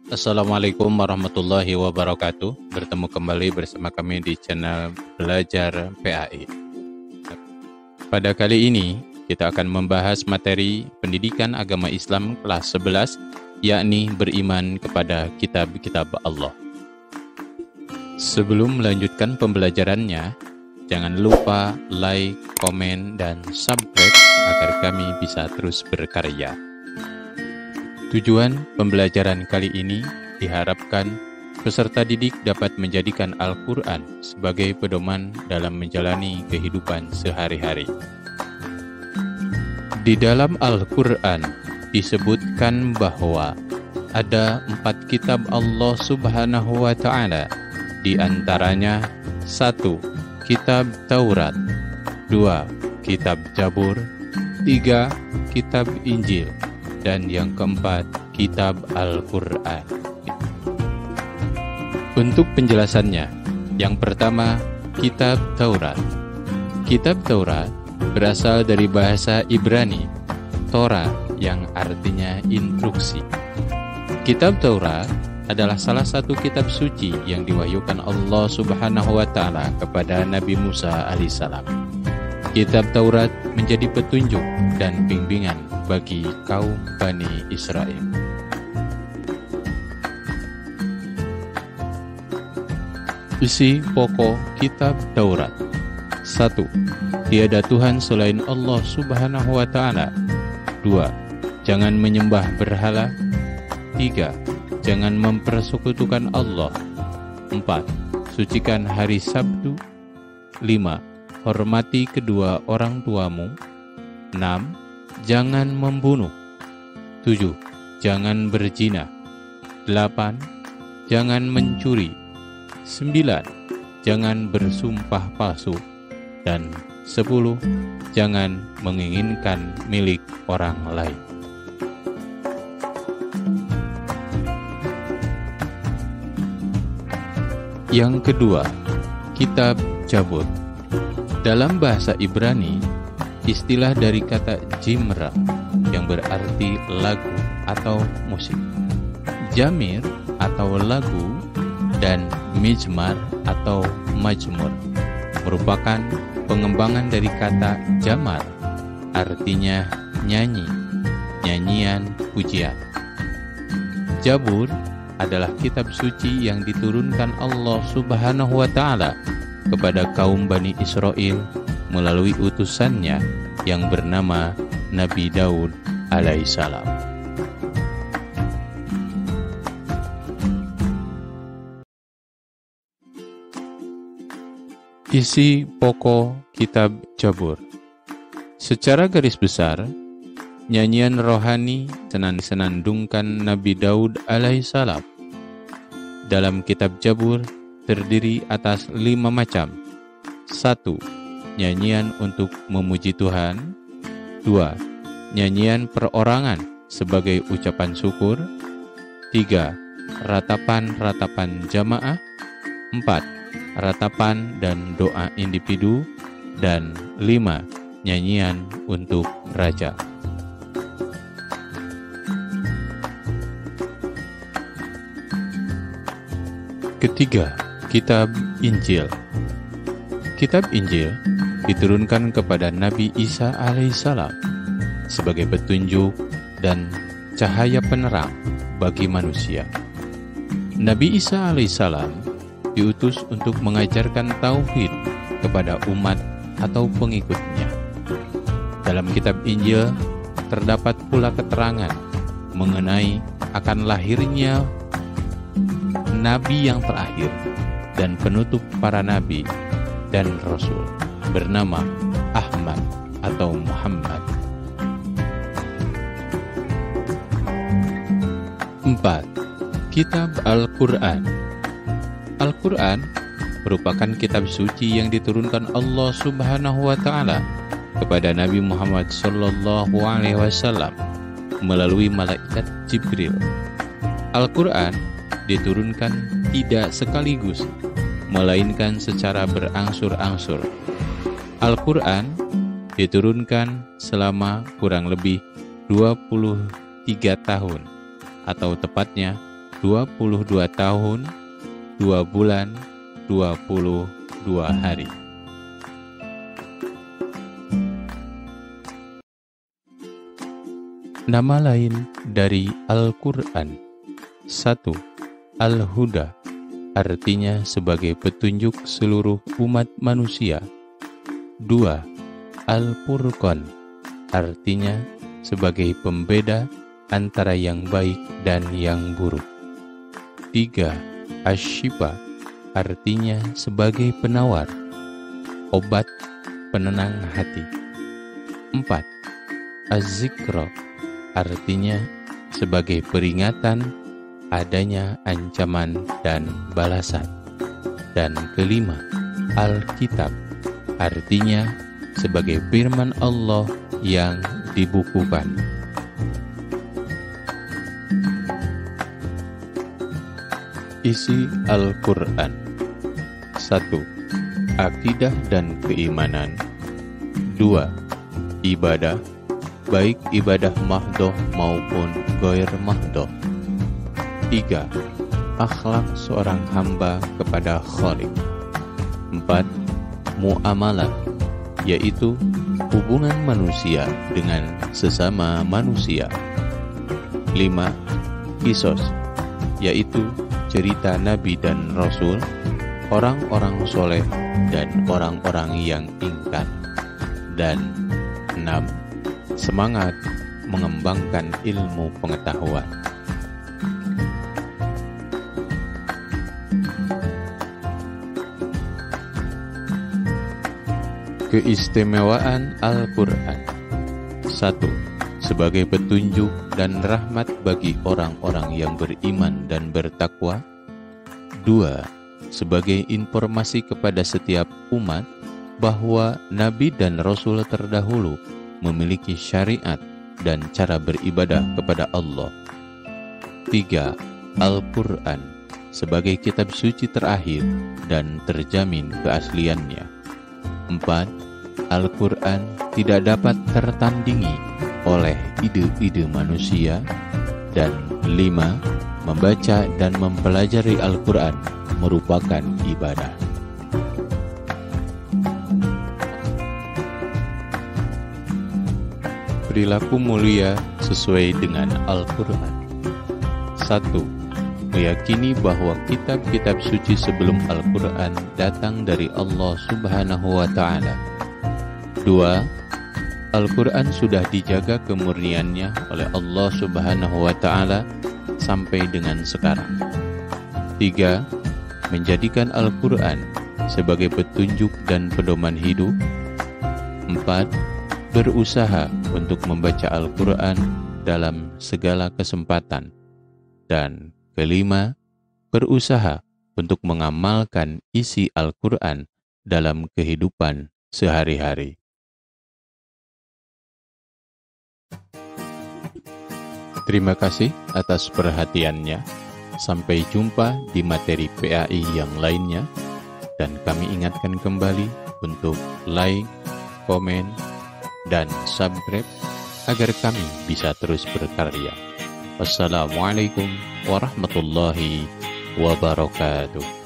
Assalamualaikum warahmatullahi wabarakatuh. Bertemu kembali bersama kami di channel Belajar PAI. Pada kali ini, kita akan membahas materi pendidikan agama Islam kelas 11, yakni beriman kepada kitab-kitab Allah. Sebelum melanjutkan pembelajarannya, jangan lupa like, komen, dan subscribe agar kami bisa terus berkarya. Tujuan pembelajaran kali ini diharapkan peserta didik dapat menjadikan Al-Quran sebagai pedoman dalam menjalani kehidupan sehari-hari. Di dalam Al-Quran disebutkan bahwa ada 4 kitab Allah Subhanahu wa Ta'ala, di antaranya 1. Kitab Taurat, 2. Kitab Zabur, 3. Kitab Injil, dan yang keempat, kitab Al-Quran. Untuk penjelasannya, yang pertama, kitab Taurat. Kitab Taurat berasal dari bahasa Ibrani, Torah, yang artinya instruksi. Kitab Taurat adalah salah satu kitab suci yang diwahyukan Allah Subhanahu wa Ta'ala kepada Nabi Musa alaihissalam. Kitab Taurat menjadi petunjuk dan bimbingan bagi kaum Bani Israel. Isi pokok kitab Taurat. 1. Tiada Tuhan selain Allah Subhanahu wa Ta'ala. 2. Jangan menyembah berhala. 3. Jangan mempersekutukan Allah. 4. Sucikan hari Sabtu. 5. Hormati kedua orang tuamu. 6. Jangan membunuh. 7. Jangan berzina. 8. Jangan mencuri. 9. Jangan bersumpah palsu. Dan 10. Jangan menginginkan milik orang lain. Yang kedua, kitab Zabur. Dalam bahasa Ibrani, istilah dari kata jimra yang berarti lagu atau musik. Jamir atau lagu dan mizmar atau majmur merupakan pengembangan dari kata jamar, artinya nyanyi, nyanyian pujian. Zabur adalah kitab suci yang diturunkan Allah Subhanahu wa Ta'ala kepada kaum Bani Israel melalui utusannya yang bernama Nabi Daud alaihissalam. Isi pokok kitab Zabur. Secara garis besar, nyanyian rohani senandungkan Nabi Daud alaihissalam. Dalam kitab Zabur terdiri atas 5 macam. 1. Nyanyian untuk memuji Tuhan. 2. Nyanyian perorangan sebagai ucapan syukur. 3. Ratapan-ratapan jamaah. 4. Ratapan dan doa individu. Dan 5. Nyanyian untuk raja. Ketiga, kitab Injil. Kitab Injil diturunkan kepada Nabi Isa alaihissalam sebagai petunjuk dan cahaya penerang bagi manusia. Nabi Isa alaihissalam diutus untuk mengajarkan tauhid kepada umat atau pengikutnya. Dalam kitab Injil terdapat pula keterangan mengenai akan lahirnya Nabi yang terakhir dan penutup para nabi dan rasul bernama Ahmad atau Muhammad. 4. Kitab Al-Quran. Al-Quran merupakan kitab suci yang diturunkan Allah Subhanahu wa Ta'ala kepada Nabi Muhammad sallallahu alaihi wasallam melalui malaikat Jibril. Al-Quran diturunkan tidak sekaligus, melainkan secara berangsur-angsur. Al-Quran diturunkan selama kurang lebih 23 tahun, atau tepatnya 22 tahun, 2 bulan, 22 hari. Nama lain dari Al-Quran. 1. Al-Huda, artinya sebagai petunjuk seluruh umat manusia. 2. Al-Furqan, artinya sebagai pembeda antara yang baik dan yang buruk. 3. Asy-Syifa, artinya sebagai penawar, obat penenang hati. 4. Az-Zikra, artinya sebagai peringatan adanya ancaman dan balasan. Dan kelima, Al-Kitab, artinya sebagai firman Allah yang dibukukan. Isi Al-Quran. 1. Akidah dan keimanan. 2. Ibadah, baik ibadah mahdoh maupun ghair mahdoh. 3. Akhlak seorang hamba kepada Khaliq. 4. Muamalah, yaitu hubungan manusia dengan sesama manusia. 5. Qisas, yaitu cerita Nabi dan Rasul, orang-orang soleh dan orang-orang yang ingkar. Dan 6. Semangat mengembangkan ilmu pengetahuan. Keistimewaan Al-Quran. 1. Sebagai petunjuk dan rahmat bagi orang-orang yang beriman dan bertakwa. 2. Sebagai informasi kepada setiap umat bahwa Nabi dan Rasul terdahulu memiliki syariat dan cara beribadah kepada Allah. 3. Al-Quran sebagai kitab suci terakhir dan terjamin keasliannya. 4. Al-Quran tidak dapat tertandingi oleh ide-ide manusia. Dan 5. Membaca dan mempelajari Al-Quran merupakan ibadah. Perilaku mulia sesuai dengan Al-Quran. 1. Meyakini bahwa kitab-kitab suci sebelum Al-Quran datang dari Allah Subhanahu wa Ta'ala. 2. Al-Quran sudah dijaga kemurniannya oleh Allah Subhanahu wa Ta'ala sampai dengan sekarang. 3. Menjadikan Al-Quran sebagai petunjuk dan pedoman hidup. 4. Berusaha untuk membaca Al-Quran dalam segala kesempatan. Dan kelima, berusaha untuk mengamalkan isi Al-Quran dalam kehidupan sehari-hari. Terima kasih atas perhatiannya. Sampai jumpa di materi PAI yang lainnya. Dan kami ingatkan kembali untuk like, komen, dan subscribe agar kami bisa terus berkarya. Wassalamualaikum warahmatullahi wabarakatuh.